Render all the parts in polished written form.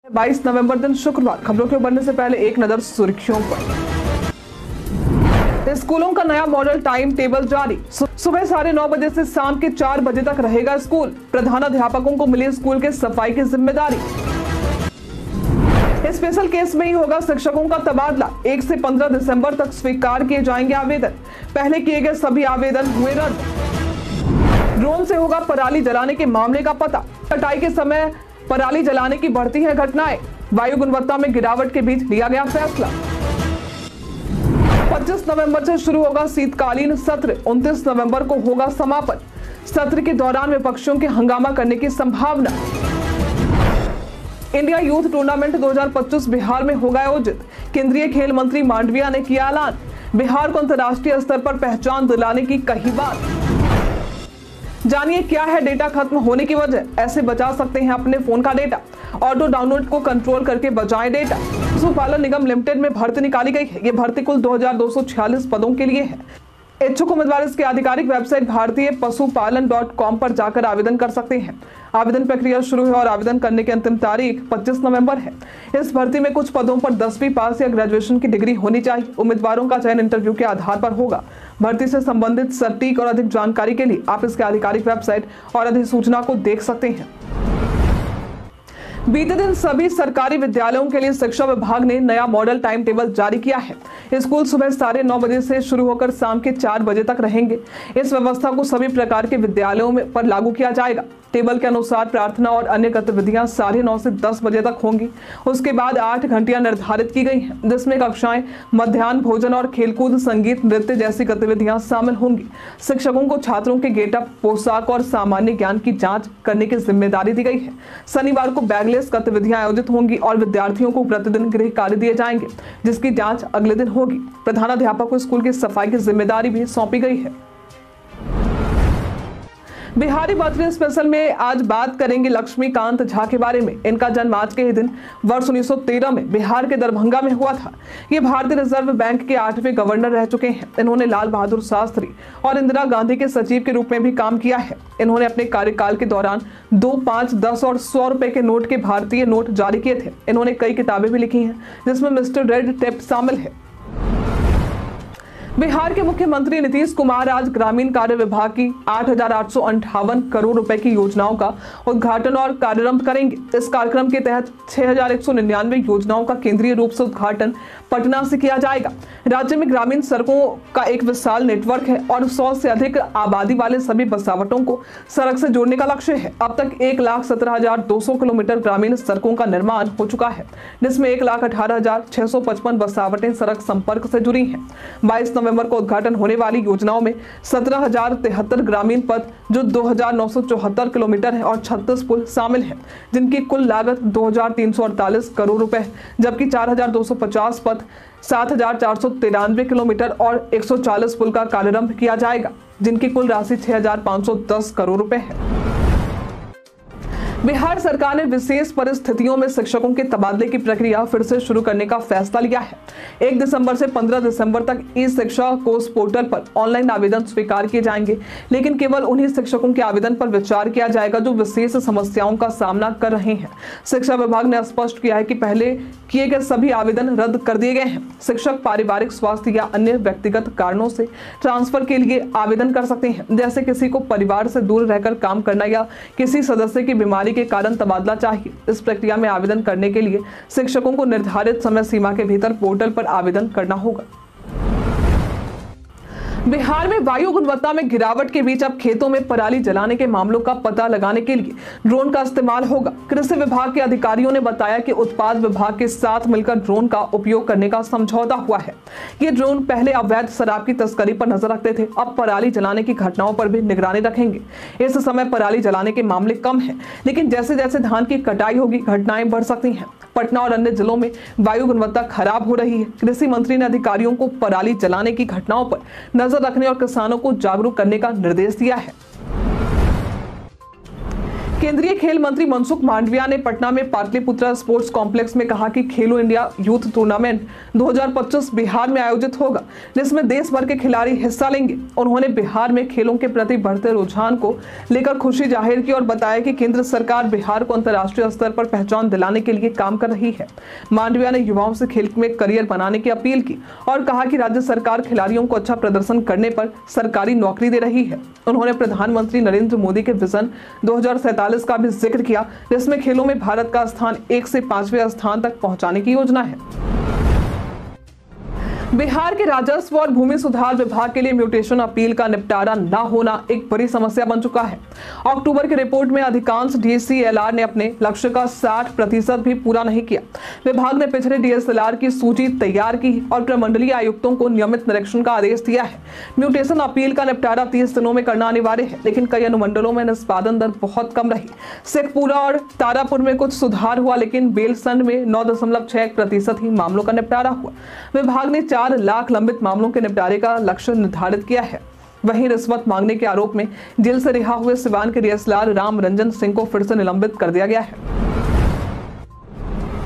22 नवंबर दिन शुक्रवार। खबरों के बढ़ने से पहले एक नजर सुर्खियों पर। स्कूलों का नया मॉडल टाइम टेबल जारी। सुबह 9:30 बजे से शाम के 4 बजे तक रहेगा स्कूल। प्रधानाध्यापकों को मिली स्कूल के सफाई की जिम्मेदारी। स्पेशल केस में ही होगा शिक्षकों का तबादला। 1 से 15 दिसंबर तक स्वीकार किए जाएंगे आवेदन। पहले किए गए सभी आवेदन हुए रद्द। ड्रोन से होगा पराली जलाने के मामले का पता। कटाई के समय पराली जलाने की बढ़ती है घटनाएं। वायु गुणवत्ता में गिरावट के बीच लिया गया फैसला। 25 नवंबर से शुरू होगा शीतकालीन सत्र। 29 नवंबर को होगा समापन। सत्र के दौरान विपक्षियों के हंगामा करने की संभावना। इंडिया यूथ टूर्नामेंट 2025 बिहार में होगा आयोजित। केंद्रीय खेल मंत्री मांडविया ने किया ऐलान। बिहार को अंतर्राष्ट्रीय स्तर पर पहचान दिलाने की कही बात। जानिए क्या है डेटा खत्म होने की वजह, ऐसे बचा सकते हैं अपने फोन का डेटा। ऑटो डाउनलोड को कंट्रोल करके बचाएं डेटा। पशुपालन निगम लिमिटेड में भर्ती निकाली गई है। ये भर्ती कुल 2246 पदों के लिए है। इच्छुक उम्मीदवार इसके आधिकारिक वेबसाइट भारतीय पशुपालन.com पर जाकर आवेदन कर सकते हैं। आवेदन प्रक्रिया शुरू है और आवेदन करने की अंतिम तारीख 25 नवंबर है। इस भर्ती में कुछ पदों पर 10वीं पास या ग्रेजुएशन की डिग्री होनी चाहिए। उम्मीदवारों का चयन इंटरव्यू के आधार पर होगा। भर्ती से संबंधित सटीक और अधिक जानकारी के लिए आप इसके आधिकारिक वेबसाइट और अधिसूचना को देख सकते हैं। बीते दिन सभी सरकारी विद्यालयों के लिए शिक्षा विभाग ने नया मॉडल टाइम टेबल जारी किया है। स्कूल सुबह 9:30 बजे से शुरू होकर शाम के 4 बजे तक रहेंगे। इस व्यवस्था को सभी प्रकार के विद्यालयों में पर लागू किया जाएगा। टेबल के अनुसार प्रार्थना और अन्य गतिविधियां 9:30 से 10 बजे तक होंगी। उसके बाद 8 घंटियां निर्धारित की गई हैं, जिसमें कक्षाएं, मध्याह्न भोजन और खेलकूद, संगीत, नृत्य जैसी गतिविधियां शामिल होंगी। शिक्षकों को छात्रों के गेटअप, पोशाक और सामान्य ज्ञान की जांच करने की जिम्मेदारी दी गई है। शनिवार को बैगलेस गतिविधियां आयोजित होंगी और विद्यार्थियों को प्रतिदिन गृह कार्य दिए जाएंगे, जिसकी जांच अगले दिन होगी। प्रधानाध्यापक को स्कूल की सफाई की जिम्मेदारी भी सौंपी गई है। बिहारी बर्थडे स्पेशल में आज बात करेंगे लक्ष्मीकांत झा के बारे में। इनका जन्म आज के ही दिन वर्ष 1913 में बिहार के दरभंगा में हुआ था। ये भारतीय रिजर्व बैंक के 8वें गवर्नर रह चुके हैं। इन्होंने लाल बहादुर शास्त्री और इंदिरा गांधी के सचिव के रूप में भी काम किया है। इन्होंने अपने कार्यकाल के दौरान 2, 5, 10 और 100 रुपए के नोट के भारतीय नोट जारी किए थे। इन्होंने कई किताबें भी लिखी हैं, जिसमें मिस्टर रेड टेप शामिल है। बिहार के मुख्यमंत्री नीतीश कुमार आज ग्रामीण कार्य विभाग की 8,858 करोड़ रुपए की योजनाओं का उद्घाटन और कार्यारंभ करेंगे। इस कार्यक्रम के तहत 6,199 योजनाओं का केंद्रीय रूप से उद्घाटन पटना से किया जाएगा। राज्य में ग्रामीण सड़कों का एक विशाल नेटवर्क है और 100 से अधिक आबादी वाले सभी बसावटों को सड़क से जोड़ने का लक्ष्य है। अब तक 1,17,200 किलोमीटर ग्रामीण सड़कों का निर्माण हो चुका है, जिसमें 1,18,655 बसावटें सड़क संपर्क से जुड़ी हैं। 22 नवंबर को उद्घाटन होने वाली योजनाओं में 17,073 ग्रामीण पथ जो 2,974 किलोमीटर है और 36 पुल शामिल हैं, जिनकी कुल लागत 2,348 करोड़ रुपए है, जबकि 4,250 पथ, 7,493 किलोमीटर और 140 पुल का कार्यारंभ किया जाएगा, जिनकी कुल राशि 6,510 करोड़ रुपए है। बिहार सरकार ने विशेष परिस्थितियों में शिक्षकों के तबादले की प्रक्रिया फिर से शुरू करने का फैसला लिया है। 1 दिसंबर से 15 दिसंबर तक ई शिक्षा कोर्स पोर्टल पर ऑनलाइन आवेदन स्वीकार किए जाएंगे, लेकिन केवल उन्हीं शिक्षकों के आवेदन पर विचार किया जाएगा जो विशेष समस्याओं का सामना कर रहे हैं। शिक्षा विभाग ने स्पष्ट किया है कि पहले किए गए सभी आवेदन रद्द कर दिए गए हैं। शिक्षक पारिवारिक स्वास्थ्य या अन्य व्यक्तिगत कारणों से ट्रांसफर के लिए आवेदन कर सकते हैं, जैसे किसी को परिवार से दूर रहकर काम करना या किसी सदस्य की बीमारी के कारण तबादला चाहिए। इस प्रक्रिया में आवेदन करने के लिए शिक्षकों को निर्धारित समय सीमा के भीतर पोर्टल पर आवेदन करना होगा। बिहार में वायु गुणवत्ता में गिरावट के बीच अब खेतों में पराली जलाने के मामलों का पता लगाने के लिए ड्रोन का इस्तेमाल होगा। कृषि विभाग के अधिकारियों ने बताया कि उत्पाद विभाग के साथ मिलकर ड्रोन का उपयोग करने का समझौता हुआ है। ये ड्रोन पहले अवैध शराब की तस्करी पर नजर रखते थे, अब पराली जलाने की घटनाओं पर भी निगरानी रखेंगे। इस समय पराली जलाने के मामले कम हैं, लेकिन जैसे जैसे धान की कटाई होगी घटनाएं बढ़ सकती हैं। पटना और अन्य जिलों में वायु गुणवत्ता खराब हो रही है। कृषि मंत्री ने अधिकारियों को पराली जलाने की घटनाओं पर नजर रखने और किसानों को जागरूक करने का निर्देश दिया है। केंद्रीय खेल मंत्री मनसुख मांडविया ने पटना में पाटलिपुत्रा स्पोर्ट्स कॉम्प्लेक्स में कहा कि खेलो इंडिया यूथ टूर्नामेंट 2025 बिहार में आयोजित होगा, जिसमें देश भर के खिलाड़ी हिस्सा लेंगे। उन्होंने बिहार में खेलों के प्रति बढ़ते रुझान को लेकर खुशी जाहिर की और बताया कि केंद्र सरकार बिहार को अंतर्राष्ट्रीय स्तर पर पहचान दिलाने के लिए काम कर रही है। मांडविया ने युवाओं से खेल में करियर बनाने की अपील की और कहा कि राज्य सरकार खिलाड़ियों को अच्छा प्रदर्शन करने पर सरकारी नौकरी दे रही है। उन्होंने प्रधानमंत्री नरेंद्र मोदी के विजन 2047 का भी जिक्र किया, जिसमें खेलों में भारत का स्थान 1 से 5वें स्थान तक पहुंचाने की योजना है। बिहार के राजस्व और भूमि सुधार विभाग के लिए म्यूटेशन अपील का निपटारा न होना एक बड़ी समस्या बन चुका है। अक्टूबर की रिपोर्ट में अधिकांश डीएसएलआर ने अपने लक्ष्य का 60% भी पूरा नहीं किया। विभाग ने पिछले डीएसएलआर की सूची तैयार की और प्रमंडलीय आयुक्तों को नियमित निरीक्षण का आदेश दिया है। म्यूटेशन अपील का निपटारा 30 दिनों में करना अनिवार्य है, लेकिन कई अनुमंडलों में निष्पादन दर बहुत कम रही। शेखपुरा और तारापुर में कुछ सुधार हुआ, लेकिन बेलसंड में 9.61% ही मामलों का निपटारा हुआ। विभाग ने 4 लाख लंबित मामलों के निपटारे का लक्ष्य निर्धारित किया है। वहीं रिश्वत मांगने के आरोप में जेल से रिहा हुए सिवान के डीएसएलआर राम रंजन सिंह को फिर से निलंबित कर दिया गया है।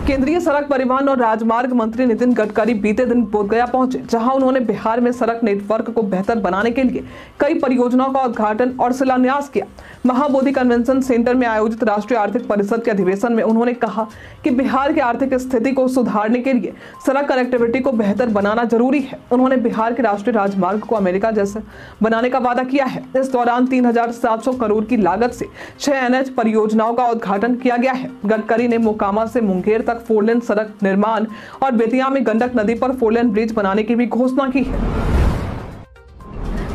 केंद्रीय सड़क परिवहन और राजमार्ग मंत्री नितिन गडकरी बीते दिन बोधगया पहुंचे, जहां उन्होंने बिहार में सड़क नेटवर्क को बेहतर बनाने के लिए कई परियोजनाओं का उद्घाटन और शिलान्यास किया। महाबोधि कन्वेंशन सेंटर में आयोजित राष्ट्रीय आर्थिक परिषद के अधिवेशन में उन्होंने कहा कि बिहार की आर्थिक स्थिति को सुधारने के लिए सड़क कनेक्टिविटी को बेहतर बनाना जरूरी है। उन्होंने बिहार के राष्ट्रीय राजमार्ग को अमेरिका जैसे बनाने का वादा किया है। इस दौरान 3,700 करोड़ की लागत से 6 एनएच परियोजनाओं का उद्घाटन किया गया है। गडकरी ने मोकामा से मुंगेर तक 4 लेन सड़क निर्माण और बेतिया में गंडक नदी पर 4 लेन ब्रिज बनाने की भी घोषणा की है।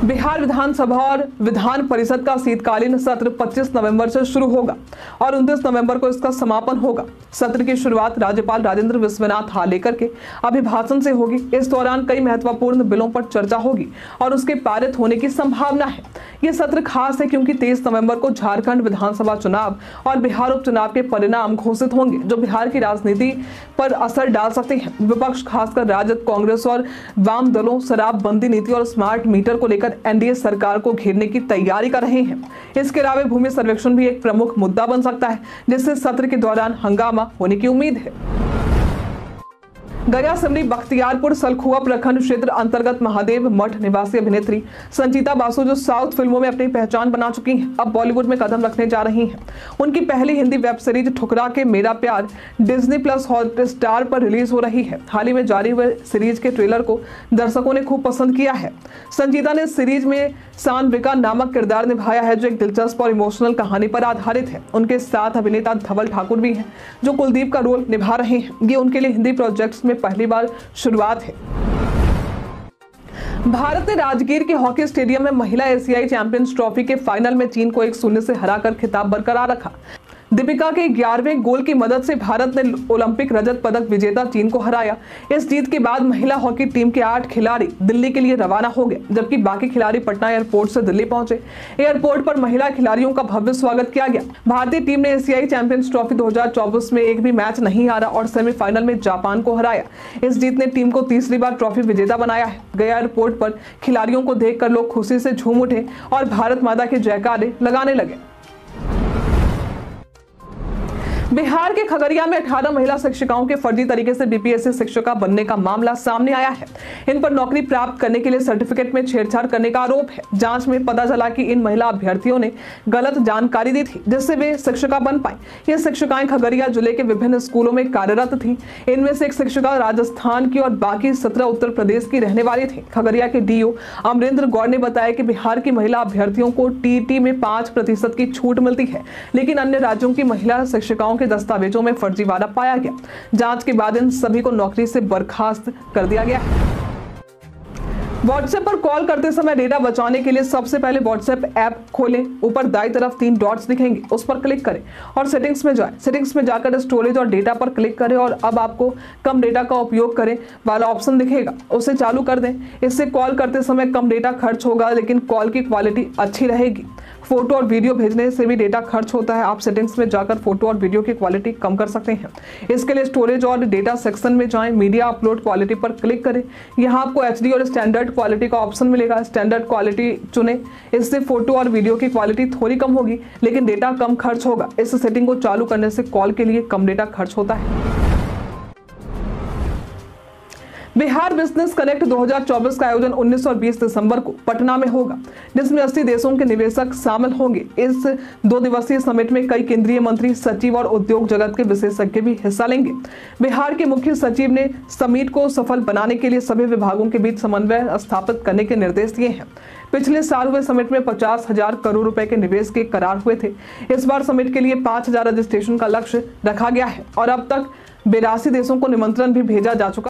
बिहार विधानसभा और विधान परिषद का शीतकालीन सत्र 25 नवंबर से शुरू होगा और 29 नवंबर को इसका समापन होगा। सत्र की शुरुआत राज्यपाल राजेंद्र विश्वनाथ हार्लेकर के अभिभाषण से होगी। इस दौरान कई महत्वपूर्ण बिलों पर चर्चा होगी और उसके पारित होने की संभावना है। ये सत्र खास है क्योंकि 23 नवंबर को झारखंड विधानसभा चुनाव और बिहार उपचुनाव के परिणाम घोषित होंगे, जो बिहार की राजनीति पर असर डाल सकते हैं। विपक्ष खासकर राजद, कांग्रेस और वाम दलों शराबबंदी नीति और स्मार्ट मीटर को लेकर एनडीए सरकार को घेरने की तैयारी कर रहे हैं। इसके अलावा भूमि सर्वेक्षण भी एक प्रमुख मुद्दा बन सकता है, जिससे सत्र के दौरान हंगामा होने की उम्मीद है। गया सिमरी बख्तियारपुर सलखुआ प्रखंड क्षेत्र अंतर्गत महादेव मठ निवासी अभिनेत्री संचिता बासु, जो साउथ फिल्मों में अपनी पहचान बना चुकी हैं, अब बॉलीवुड में कदम रखने जा रही हैं। उनकी पहली हिंदी वेब सीरीज ठुकरा के मेरा प्यार डिज्नी प्लस हॉटस्टार पर रिलीज हो रही है। हाल ही में जारी हुए सीरीज के ट्रेलर को दर्शकों ने खूब पसंद किया है। संचिता ने सीरीज में सानविका नामक किरदार निभाया है, जो एक दिलचस्प और इमोशनल कहानी पर आधारित है। उनके साथ अभिनेता धवल ठाकुर भी हैं, जो कुलदीप का रोल निभा रहे हैं। ये उनके लिए हिंदी प्रोजेक्ट्स में पहली बार शुरुआत है। भारत ने राजगीर के हॉकी स्टेडियम में महिला एशियाई चैंपियंस ट्रॉफी के फाइनल में चीन को 1-0 से हराकर खिताब बरकरार रखा। दीपिका के 11वें गोल की मदद से भारत ने ओलंपिक रजत पदक विजेता चीन को हराया। इस जीत के बाद महिला हॉकी टीम के 8 खिलाड़ी दिल्ली के लिए रवाना हो गए, जबकि बाकी खिलाड़ी पटना एयरपोर्ट से दिल्ली पहुंचे। एयरपोर्ट पर महिला खिलाड़ियों का भव्य स्वागत किया गया। भारतीय टीम ने एशियाई चैंपियंस ट्रॉफी 2024 में एक भी मैच नहीं हारा और सेमीफाइनल में जापान को हराया। इस जीत ने टीम को तीसरी बार ट्रॉफी विजेता बनाया है। गया एयरपोर्ट पर खिलाड़ियों को देखकर लोग खुशी से झूम उठे और भारत माता के जयकारे लगाने लगे। बिहार के खगड़िया में 18 महिला शिक्षिकाओं के फर्जी तरीके से बीपीएससी शिक्षिका बनने का मामला सामने आया है। इन पर नौकरी प्राप्त करने के लिए सर्टिफिकेट में छेड़छाड़ करने का आरोप है। जांच में पता चला कि इन महिला अभ्यर्थियों ने गलत जानकारी दी थी, जिससे वे शिक्षिका बन पाई। ये शिक्षिकाएं खगड़िया जिले के विभिन्न स्कूलों में कार्यरत थी। इनमें से एक शिक्षिका राजस्थान की और बाकी 17 उत्तर प्रदेश की रहने वाली थी। खगड़िया के डीओ अमरेंद्र गौड़ ने बताया कि बिहार की महिला अभ्यर्थियों को टीईटी में 5% की छूट मिलती है, लेकिन अन्य राज्यों की महिला शिक्षिकाओं के दस्तावेजों में फर्जीवाड़ा पाया गया। जांच के बाद इन सभी को नौकरी से बर्खास्त कर दिया गया। व्हाट्सएप पर कॉल करते समय डेटा बचाने के लिए सबसे पहले व्हाट्सएप ऐप खोलें। ऊपर दाईं तरफ 3 डॉट्स दिखेंगे, उस पर क्लिक करें और सेटिंग्स में जाएं। सेटिंग्स में जाकर स्टोरेज और डेटा पर क्लिक करें और अब आपको कम डेटा का उपयोग करें वाला ऑप्शन दिखेगा, उसे चालू कर दें। इससे कॉल करते समय कम डेटा खर्च होगा, लेकिन कॉल की क्वालिटी अच्छी रहेगी। फोटो और वीडियो भेजने से भी डेटा खर्च होता है। आप सेटिंग्स में जाकर फोटो और वीडियो की क्वालिटी कम कर सकते हैं। इसके लिए स्टोरेज और डेटा सेक्शन में जाएं, मीडिया अपलोड क्वालिटी पर क्लिक करें। यहाँ आपको एचडी और स्टैंडर्ड क्वालिटी का ऑप्शन मिलेगा। स्टैंडर्ड क्वालिटी चुनें। इससे फोटो और वीडियो की क्वालिटी थोड़ी कम होगी, लेकिन डेटा कम खर्च होगा। इस सेटिंग को चालू करने से कॉल के लिए कम डेटा खर्च होता है। बिहार बिजनेस कनेक्ट 2024 का आयोजन 19 और 20 दिसंबर को पटना में होगा, जिसमें 80 देशों के निवेशक शामिल होंगे। इस 2 दिवसीय समिट में कई केंद्रीय मंत्री, सचिव और उद्योग जगत के विशेषज्ञ भी हिस्सा लेंगे। बिहार के मुख्य सचिव ने समिट को सफल बनाने के लिए सभी विभागों के बीच समन्वय स्थापित करने के निर्देश दिए हैं। पिछले साल हुए समिट में 50,000 करोड़ रुपए के निवेश के करार हुए थे। इस बार समिट के लिए 5,000 रजिस्ट्रेशन का लक्ष्य रखा गया है और अब तक 82 देशों को निमंत्रण भी भेजा जा चुका।